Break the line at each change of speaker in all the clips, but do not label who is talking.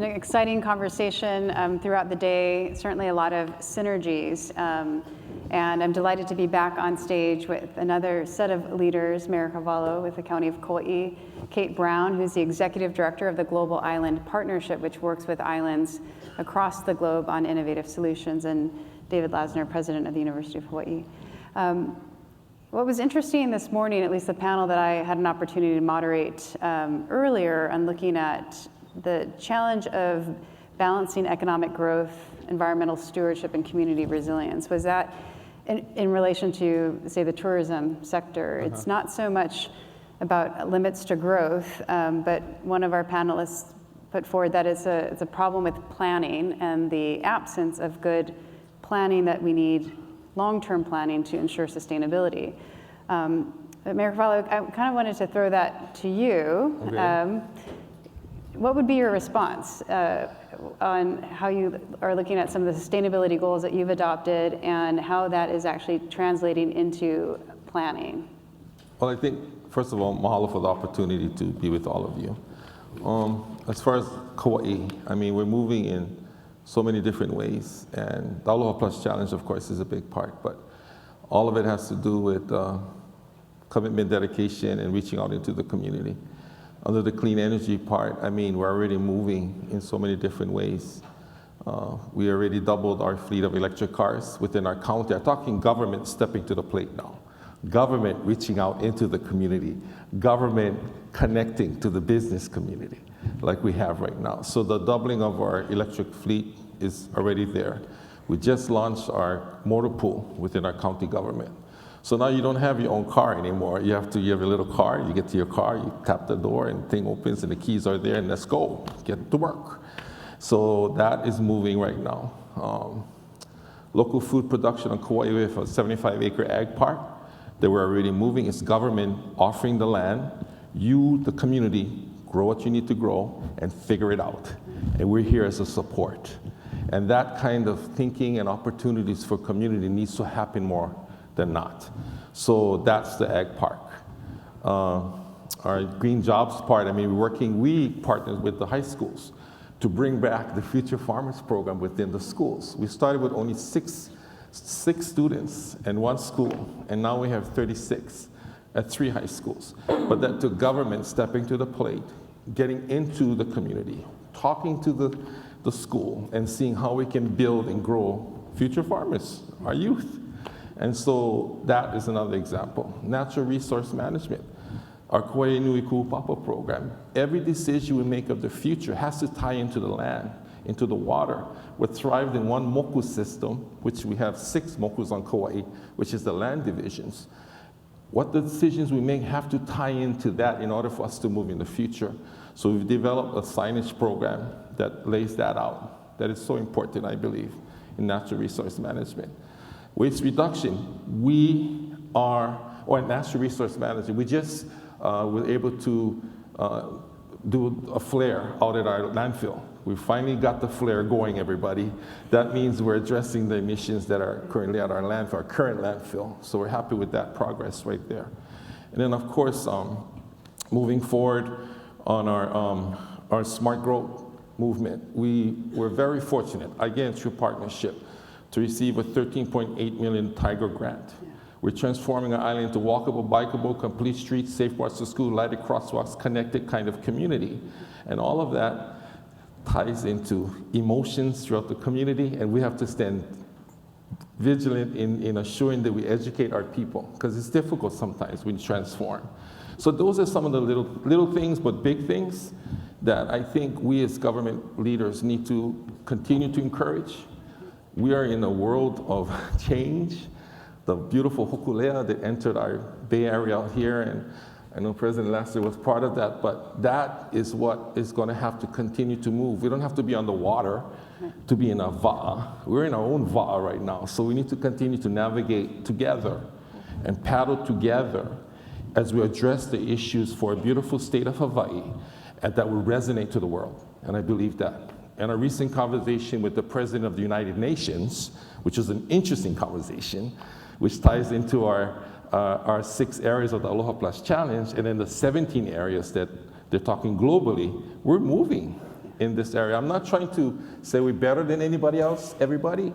been an exciting conversation throughout the day, certainly a lot of synergies. And I'm delighted to be back on stage with another set of leaders, Mayor Cavallo with the County of Kaua'i, Kate Brown, who's the Executive Director of the Global Island Partnership, which works with islands across the globe on innovative solutions, and David Lasner, President of the University of Hawaii. What was interesting this morning, at least the panel that I had an opportunity to moderate earlier on looking at the challenge of balancing economic growth, environmental stewardship, and community resilience, was that in relation to, say, the tourism sector. It's not so much about limits to growth, but one of our panelists put forward that it's a problem with planning and the absence of good planning, that we need long-term planning to ensure sustainability. Mayor Cavallo, I kind of wanted to throw that to you. Okay. What would be your response on how you are looking at some of the sustainability goals that you've adopted and how that is actually translating into planning?
Well, I think, first of all, mahalo for the opportunity to be with all of you. As far as Kaua'i, I mean, we're moving in so many different ways, and the Aloha Plus Challenge, of course, is a big part, but all of it has to do with commitment, dedication, and reaching out into the community. Under the clean energy part, I mean, we're already moving in so many different ways. We already doubled our fleet of electric cars within our county. I'm talking government stepping to the plate now. Government reaching out into the community. Government connecting to the business community like we have right now. So the doubling of our electric fleet is already there. We just launched our motor pool within our county government. So now you don't have your own car anymore. You have a little car, you get to your car, you tap the door and the thing opens and the keys are there and let's go, get to work. So that is moving right now. Local food production on Kauai, we have a 75-acre ag park that we're already moving. It's government offering the land. You, the community, grow what you need to grow and figure it out. And we're here as a support. And that kind of thinking and opportunities for community needs to happen more than not. So that's the ag park. Our green jobs part, I mean, we partnered with the high schools to bring back the Future Farmers program within the schools. We started with only six students in one school, and now we have 36 at 3 high schools. But that took government stepping to the plate, getting into the community, talking to the school, and seeing how we can build and grow future farmers, our youth. And so that is another example. Natural resource management. Our Kauai Nui Ku'upapa program. Every decision we make of the future has to tie into the land, into the water. We're thrived in one moku system, which we have 6 mokus on Kauai, which is the land divisions. What the decisions we make have to tie into that in order for us to move in the future. So we've developed a signage program that lays that out. That is so important, I believe, in natural resource management. Waste reduction, natural resource management, we just were able to do a flare out at our landfill. We finally got the flare going, everybody. That means we're addressing the emissions that are currently at our landfill, our current landfill. So we're happy with that progress right there. And then, of course, moving forward on our smart growth movement, we were very fortunate, again, through partnership, to receive a $13.8 million Tiger grant. We're transforming our island into walkable, bikeable, complete streets, safe parts to school, lighted crosswalks, connected kind of community. And all of that ties into emotions throughout the community, and we have to stand vigilant in assuring that we educate our people, because it's difficult sometimes when you transform. So those are some of the little things, but big things that I think we as government leaders need to continue to encourage. We are in a world of change. The beautiful Hōkūle that entered our Bay Area out here, and I know President Lester was part of that, but that is what is going to have to continue to move. We don't have to be on the water to be in a va'a. We're in our own va'a right now, so we need to continue to navigate together and paddle together as we address the issues for a beautiful state of Hawaii, and that will resonate to the world, and I believe that. And a recent conversation with the President of the United Nations, which was an interesting conversation, which ties into our 6 areas of the Aloha Plus Challenge, and then the 17 areas that they're talking globally, we're moving. in this area. I'm not trying to say we're better than anybody else, everybody,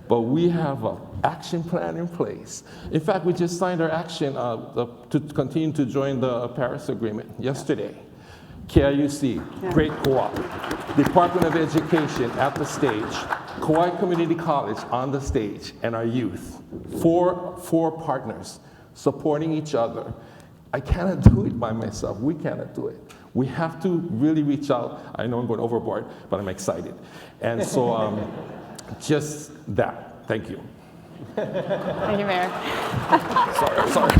but we have an action plan in place. In fact, we just signed our action to continue to join the Paris Agreement yesterday. KIUC, great co-op. Department of Education at the stage. Kauai Community College on the stage, and our youth. Four partners supporting each other. I cannot do it by myself. We cannot do it. We have to really reach out. I know I'm going overboard, but I'm excited. And so just that. Thank you.
Thank you, Mayor.
Sorry.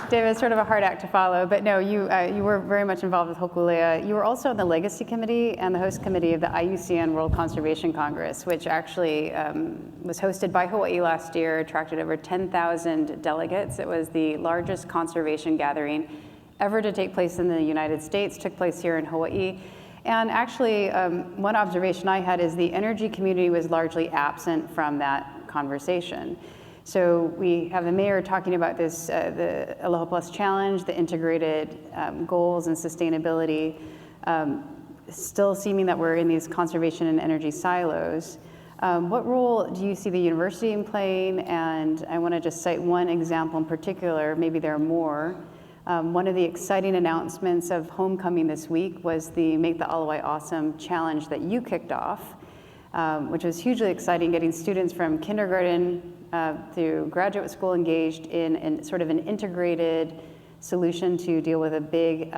David, it's sort of a hard act to follow, but no, you were very much involved with Hōkūle. You were also on the Legacy Committee and the host committee of the IUCN World Conservation Congress, which actually was hosted by Hawaii last year, attracted over 10,000 delegates. It was the largest conservation gathering ever to take place in the United States, took place here in Hawaii. And actually, one observation I had is the energy community was largely absent from that conversation. So we have the mayor talking about this, the Aloha Plus Challenge, the integrated goals and sustainability, still seeming that we're in these conservation and energy silos. What role do you see the university in playing? And I want to just cite one example in particular, maybe there are more. One of the exciting announcements of homecoming this week was the Make the Aloha Awesome Challenge that you kicked off, which was hugely exciting, getting students from kindergarten through graduate school engaged in sort of an integrated solution to deal with a big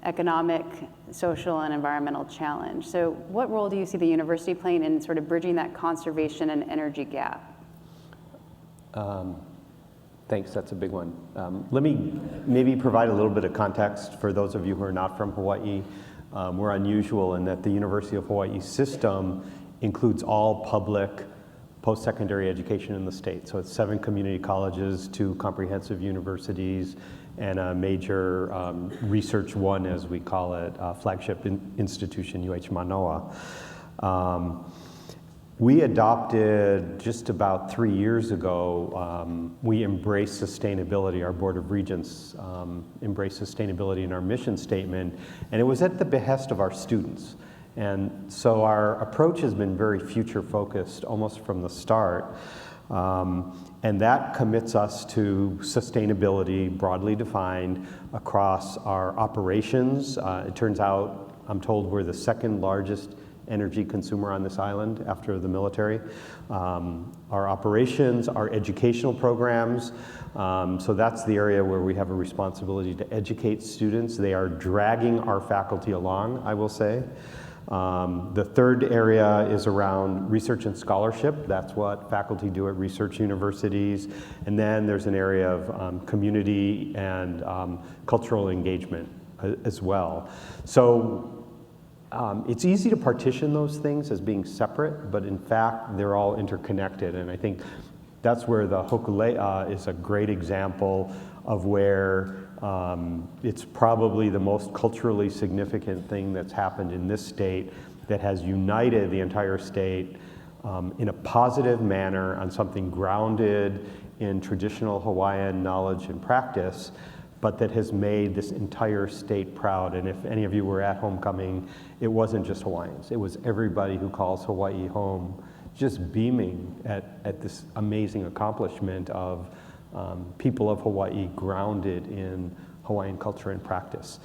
economic, social, and environmental challenge. So what role do you see the university playing in sort of bridging that conservation and energy gap?
Thanks, that's a big one. Let me maybe provide a little bit of context for those of you who are not from Hawaii. We're unusual in that the University of Hawaii system includes all public post-secondary education in the state. So it's 7 community colleges, 2 comprehensive universities, and a major Research One, as we call it, flagship institution, UH Manoa. We adopted just about 3 years ago, we embraced sustainability. Our Board of Regents embraced sustainability in our mission statement, and it was at the behest of our students. And so our approach has been very future focused almost from the start. And that commits us to sustainability broadly defined across our operations. It turns out, I'm told we're the 2nd largest energy consumer on this island after the military. Our operations, our educational programs, so that's the area where we have a responsibility to educate students. They are dragging our faculty along, I will say. The 3rd area is around research and scholarship. That's what faculty do at research universities. And then there's an area of community and cultural engagement as well. So it's easy to partition those things as being separate, but in fact, they're all interconnected. And I think that's where the Hōkūle is a great example of where it's probably the most culturally significant thing that's happened in this state that has united the entire state in a positive manner on something grounded in traditional Hawaiian knowledge and practice, but that has made this entire state proud. And if any of you were at homecoming, it wasn't just Hawaiians. It was everybody who calls Hawaii home, just beaming at this amazing accomplishment of people of Hawaii grounded in Hawaiian culture and practice.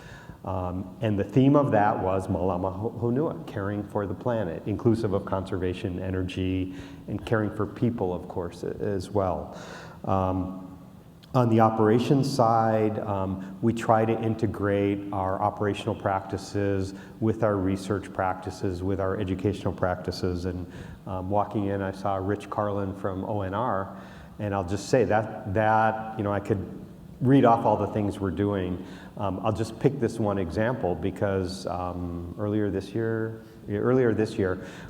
And the theme of that was Malama Honua, caring for the planet, inclusive of conservation, energy, and caring for people, of course, as well. On the operations side, we try to integrate our operational practices with our research practices, with our educational practices. And walking in, I saw Rich Carlin from ONR, and I'll just say that you know, I could read off all the things we're doing. I'll just pick this one example because earlier this year,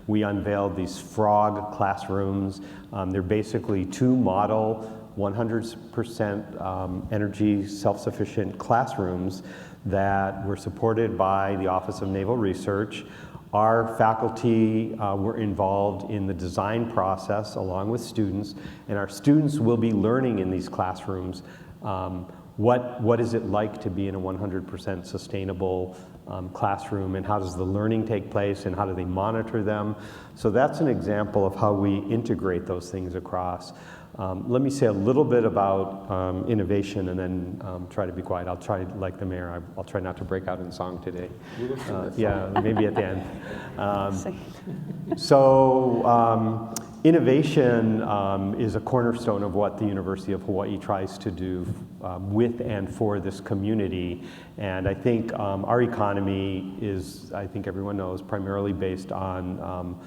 we unveiled these frog classrooms. They're basically 2 model 100% energy self-sufficient classrooms that were supported by the Office of Naval Research. Our faculty were involved in the design process along with students, and our students will be learning in these classrooms What is it like to be in a 100% sustainable classroom, and how does the learning take place, and how do they monitor them? So that's an example of how we integrate those things across. Let me say a little bit about innovation, and then try to be quiet. I'll try, like the mayor, I'll try not to break out in song today. Yeah, maybe at the end. Innovation is a cornerstone of what the University of Hawaii tries to do with and for this community. And I think our economy is, I think everyone knows, primarily based on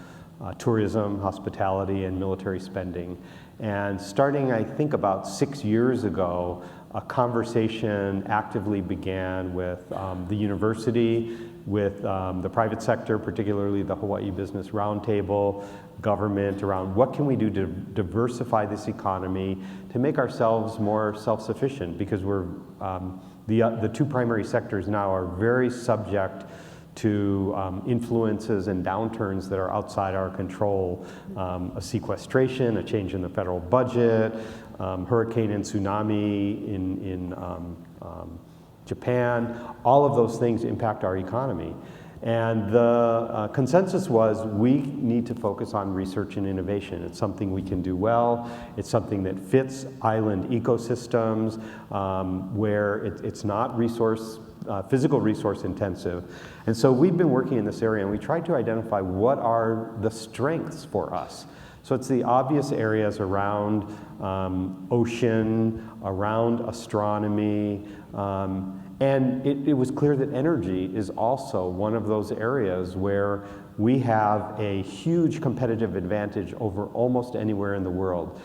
tourism, hospitality, and military spending. And starting, I think, about 6 years ago, a conversation actively began with the university, with the private sector, particularly the Hawaii Business Roundtable, government, around what can we do to diversify this economy to make ourselves more self-sufficient, because we're, the two primary sectors now are very subject to influences and downturns that are outside our control. A sequestration, a change in the federal budget, hurricane and tsunami in Japan, all of those things impact our economy. And the consensus was we need to focus on research and innovation. It's something we can do well. It's something that fits island ecosystems where it's not physical resource intensive. And so we've been working in this area, and we tried to identify what are the strengths for us. So it's the obvious areas around ocean, around astronomy, and it was clear that energy is also one of those areas where we have a huge competitive advantage over almost anywhere in the world.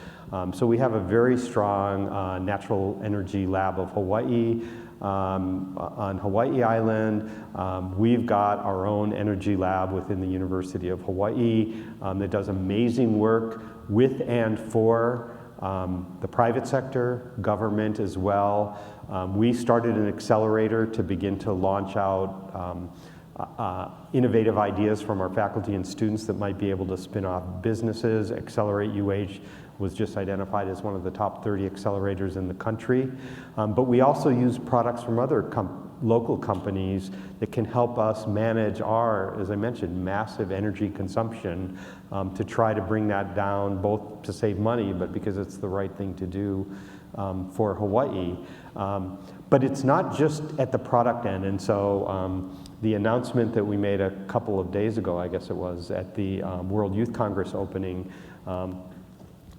So we have a very strong natural energy lab of Hawaii. On Hawaii Island, we've got our own energy lab within the University of Hawaii that does amazing work with and for the private sector, government as well. We started an accelerator to begin to launch out innovative ideas from our faculty and students that might be able to spin off businesses. Accelerate UH was just identified as one of the top 30 accelerators in the country. But we also use products from other local companies that can help us manage our, as I mentioned, massive energy consumption to try to bring that down, both to save money, but because it's the right thing to do for Hawaii. But it's not just at the product end. And so the announcement that we made a couple of days ago, I guess it was, at the World Youth Congress opening,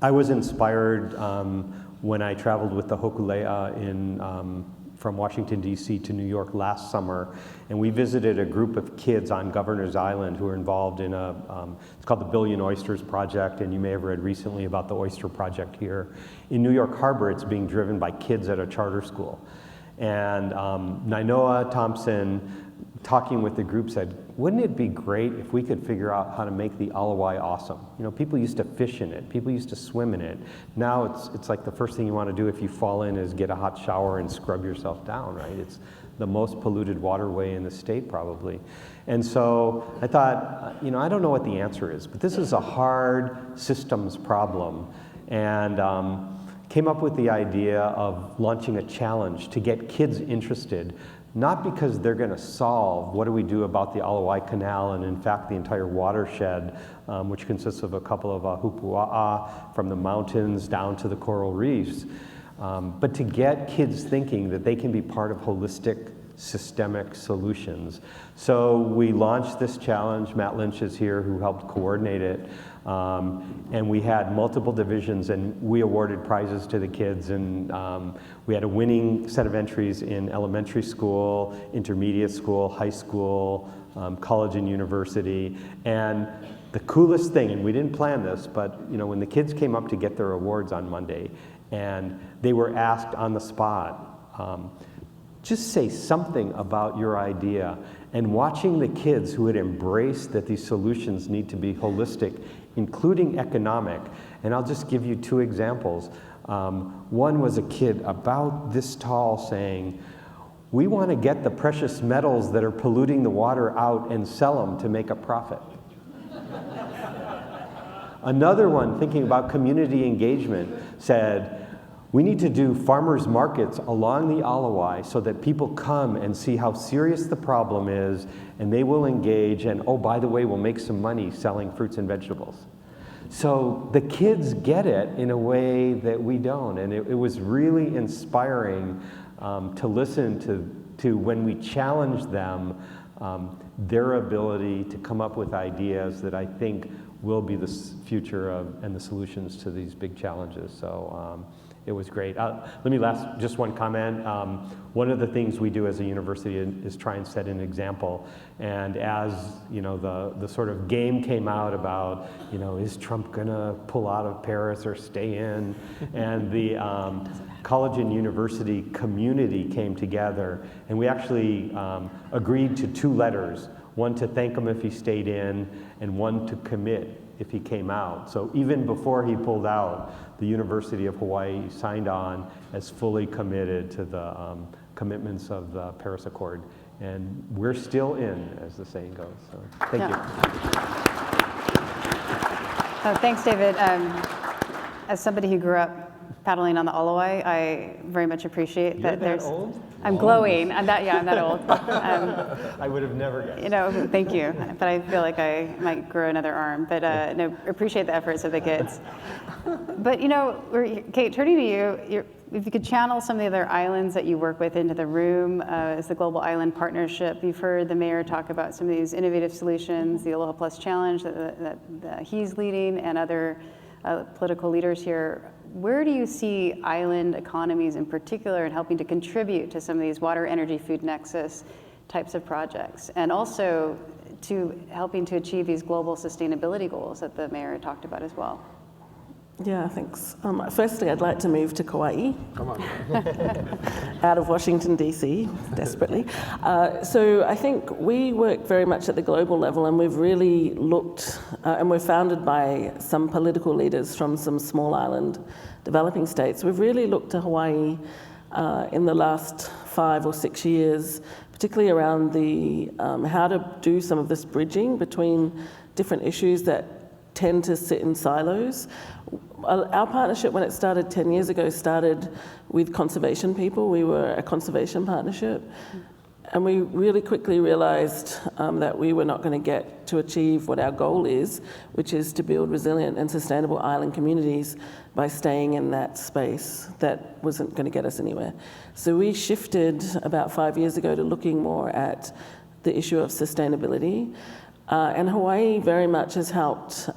I was inspired when I traveled with the Hōkūle from Washington, D.C. to New York last summer, and we visited a group of kids on Governor's Island who are involved in it's called the Billion Oysters Project, and you may have read recently about the Oyster Project here. In New York Harbor, it's being driven by kids at a charter school. And Nainoa Thompson, talking with the group, said, wouldn't it be great if we could figure out how to make the Aloha awesome? You know, people used to fish in it, people used to swim in it. Now it's like the first thing you want to do if you fall in is get a hot shower and scrub yourself down, right? It's the most polluted waterway in the state probably. And so I thought, you know, I don't know what the answer is, but this is a hard systems problem. And came up with the idea of launching a challenge to get kids interested, not because they're going to solve what do we do about the Aloha Canal and in fact the entire watershed, which consists of a couple of hupua'a from the mountains down to the coral reefs, but to get kids thinking that they can be part of holistic systemic solutions. So we launched this challenge. Matt Lynch is here, who helped coordinate it. And we had multiple divisions, and we awarded prizes to the kids. And we had a winning set of entries in elementary school, intermediate school, high school, college and university. And the coolest thing, and we didn't plan this, but you know, when the kids came up to get their awards on Monday, and they were asked on the spot, just say something about your idea. And watching the kids who had embraced that these solutions need to be holistic, including economic, and I'll just give you two examples. One was a kid about this tall saying, we want to get the precious metals that are polluting the water out and sell them to make a profit. Another one, thinking about community engagement, said, We need to do farmers markets along the Aloha so that people come and see how serious the problem is, and they will engage, and oh, by the way, we'll make some money selling fruits and vegetables. So the kids get it in a way that we don't, and it was really inspiring to listen to when we challenge them, their ability to come up with ideas that I think will be the future of, and the solutions to these big challenges. So it was great. Let me just one comment. One of the things we do as a university is try and set an example. And as you know, the sort of game came out about, you know, is Trump gonna pull out of Paris or stay in? And the college and university community came together, and we actually agreed to 2 letters, one to thank him if he stayed in, and one to commit if he came out. So even before he pulled out, the University of Hawaii signed on as fully committed to the commitments of the Paris Accord. And we're still in, as the saying goes. So thank you.
Oh, thanks, David. As somebody who grew up paddling on the Aloha, I very much appreciate that there's...
Old?
I'm glowing. I'm that old.
I would have never guessed.
You know, thank you. But I feel like I might grow another arm. But no, appreciate the efforts of the kids. But you know, Kate, turning to you, if you could channel some of the other islands that you work with into the room as the Global Island Partnership. You've heard the mayor talk about some of these innovative solutions, the Aloha Plus Challenge that he's leading, and other political leaders here. Where do you see island economies in particular in helping to contribute to some of these water, energy, food nexus types of projects, and also to helping to achieve these global sustainability goals that the mayor talked about as well?
Yeah, thanks. Firstly, I'd like to move to Kaua'i.
Come on.
Out of Washington, D.C., desperately. So I think we work very much at the global level, and we've really looked, and we're founded by some political leaders from some small island developing states. We've really looked to Hawaii in the last 5 or 6 years, particularly around the how to do some of this bridging between different issues that tend to sit in silos. Our partnership, when it started 10 years ago, started with conservation people. We were a conservation partnership. And we really quickly realized that we were not going to get to achieve what our goal is, which is to build resilient and sustainable island communities by staying in that space. That wasn't going to get us anywhere. So we shifted about 5 years ago to looking more at the issue of sustainability. And Hawaii very much has helped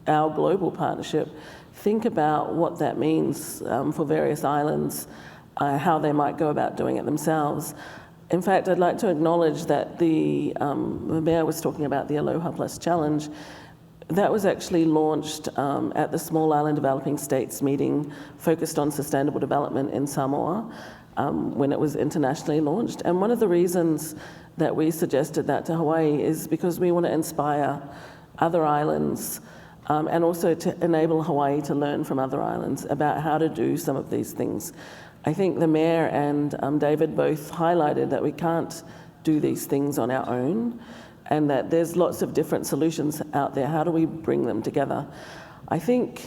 our global partnership think about what that means for various islands, how they might go about doing it themselves. In fact, I'd like to acknowledge that the mayor was talking about the Aloha Plus Challenge. That was actually launched at the Small Island Developing States meeting focused on sustainable development in Samoa when it was internationally launched. And one of the reasons that we suggested that to Hawaii is because we want to inspire other islands and also to enable Hawaii to learn from other islands about how to do some of these things. I think the mayor and David both highlighted that we can't do these things on our own, and that there's lots of different solutions out there. How do we bring them together? I think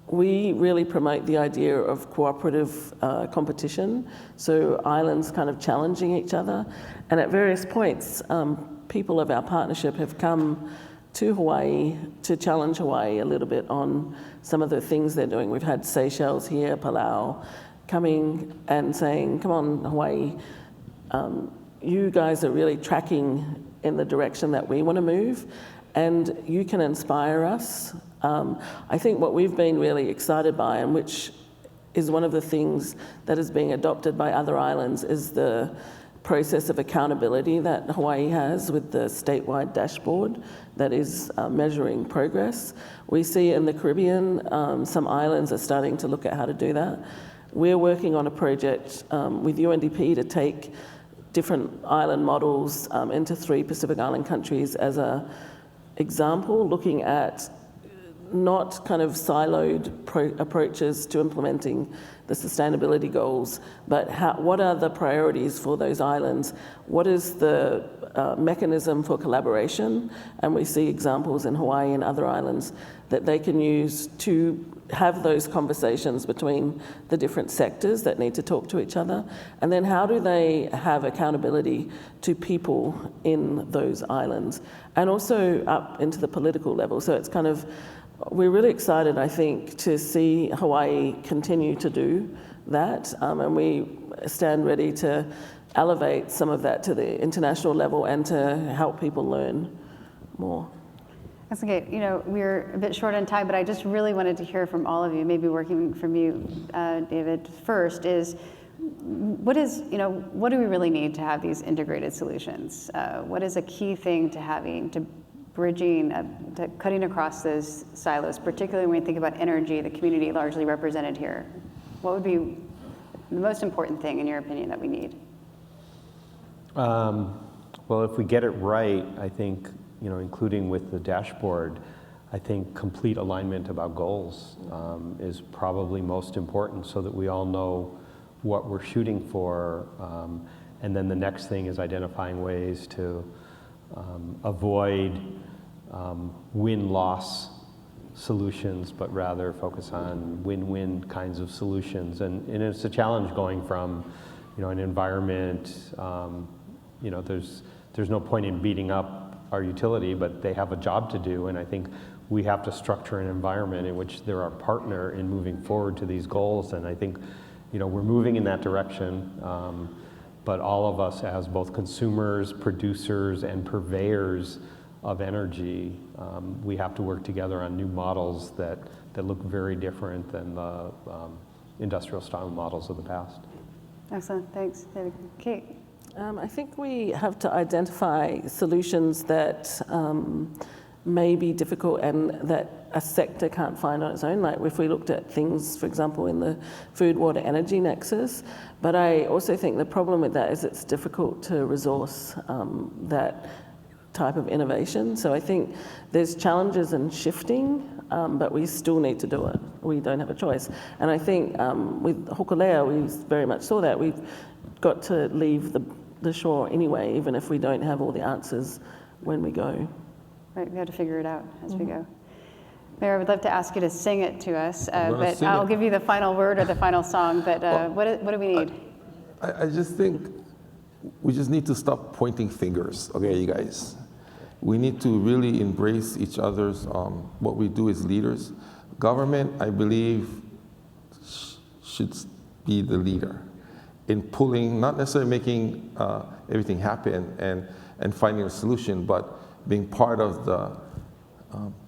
we really promote the idea of cooperative competition, so islands kind of challenging each other. And at various points, people of our partnership have come to Hawaii to challenge Hawaii a little bit on some of the things they're doing. We've had Seychelles here, Palau, coming and saying, come on, Hawaii, you guys are really tracking in the direction that we want to move, and you can inspire us. I think what we've been really excited by, and which is one of the things that is being adopted by other islands, is the process of accountability that Hawaii has with the statewide dashboard that is measuring progress. We see in the Caribbean, some islands are starting to look at how to do that. We're working on a project with UNDP to take different island models into 3 Pacific Island countries as an example, looking at not kind of siloed approaches to implementing the sustainability goals, but what are the priorities for those islands? What is the mechanism for collaboration? And we see examples in Hawaii and other islands that they can use to have those conversations between the different sectors that need to talk to each other. And then how do they have accountability to people in those islands? And also up into the political level. So it's kind of, we're really excited, I think, to see Hawaii continue to do that, and we stand ready to elevate some of that to the international level and to help people learn more.
That's okay. You know, we're a bit short on time, but I just really wanted to hear from all of you, maybe working from you, David, first, is what do we really need to have these integrated solutions? What is a key thing to having, to bridging, to cutting across those silos, particularly when we think about energy, the community largely represented here? What would be the most important thing, in your opinion, that we need?
Well, if we get it right, I think, including with the dashboard, I think complete alignment about goals is probably most important, so that we all know what we're shooting for. And then the next thing is identifying ways to avoid win-loss solutions, but rather focus on win-win kinds of solutions. And it's a challenge going from, an environment, there's no point in beating up our utility, but they have a job to do. And I think we have to structure an environment in which they're our partner in moving forward to these goals. And I think, we're moving in that direction. But all of us as both consumers, producers, and purveyors of energy, we have to work together on new models that look very different than the industrial style models of the past.
Excellent, thanks, David. Kate?
I think we have to identify solutions that may be difficult and that a sector can't find on its own. Like if we looked at things, for example, in the food, water, energy nexus. But I also think the problem with that is it's difficult to resource that type of innovation. So I think there's challenges in shifting, but we still need to do it. We don't have a choice. And I think with Hōkūle, we very much saw that. We've got to leave the shore anyway, even if we don't have all the answers when we go.
Right, we have to figure it out as we go. Mayor, I would love to ask you to sing it to us, but I'll give you the final word or the final song, but what do we need?
I just think we just need to stop pointing fingers, okay, you guys. We need to really embrace each other's, what we do as leaders. Government, I believe, should be the leader in pulling, not necessarily making everything happen and finding a solution, but being part of the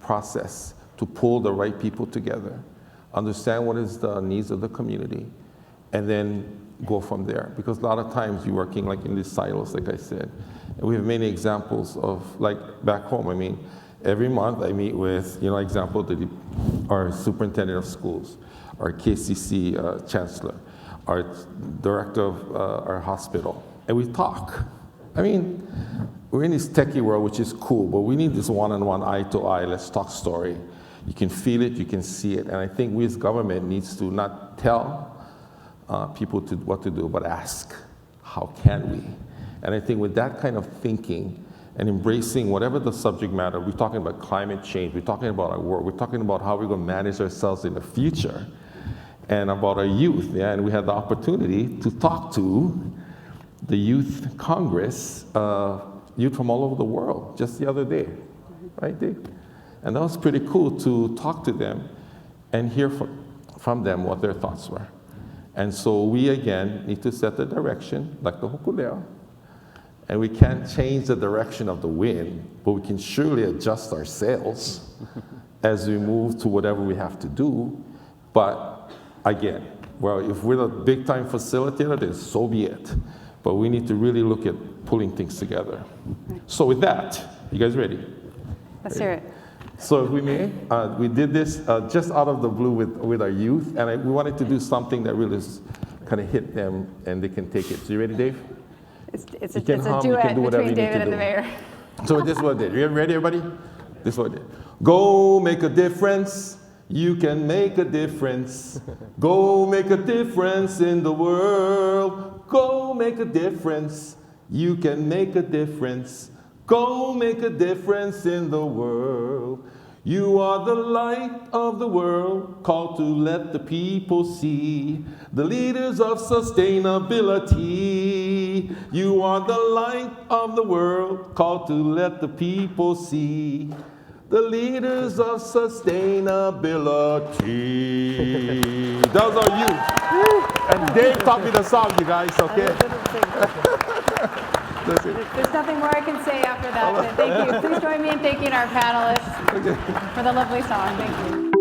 process to pull the right people together, understand what is the needs of the community, and then go from there. Because a lot of times you're working like in these silos, like I said. And we have many examples of, like back home, I mean, every month I meet with, example, our superintendent of schools, our KCC chancellor, our director of our hospital, and we talk. I mean, we're in this techie world, which is cool, but we need this one-on-one, eye-to-eye, let's talk story. You can feel it, you can see it, and I think we as government needs to not tell people what to do, but ask, how can we? And I think with that kind of thinking and embracing whatever the subject matter, we're talking about climate change, we're talking about our world, we're talking about how we're going to manage ourselves in the future, and about our youth, yeah, and we had the opportunity to talk to the Youth Congress, youth from all over the world, just the other day, right, Dave? And that was pretty cool to talk to them and hear from them what their thoughts were. And so we, again, need to set the direction, like the Hōkūle, and we can't change the direction of the wind, but we can surely adjust our sails as we move to whatever we have to do. But again, well, if we're the big-time facilitator, then so be it. But we need to really look at pulling things together. So with that, you guys ready?
Let's hear it.
So if we may, we did this just out of the blue with our youth, and we wanted to do something that really kind of hit them and they can take it. So you ready, Dave?
It's a duet between David and the mayor.
So this is what I did. You ready, everybody? This is what I did. Go make a difference. You can make a difference. Go make a difference in the world. Go make a difference. You can make a difference. Go make a difference in the world. You are the light of the world, called to let the people see. The leaders of sustainability. You are the light of the world, called to let the people see. The leaders of sustainability. Those are you. And Dave taught me the song, you guys, okay? That's it.
There's nothing more I can say after that. But thank you. Please join me in thanking our panelists for the lovely song. Thank you.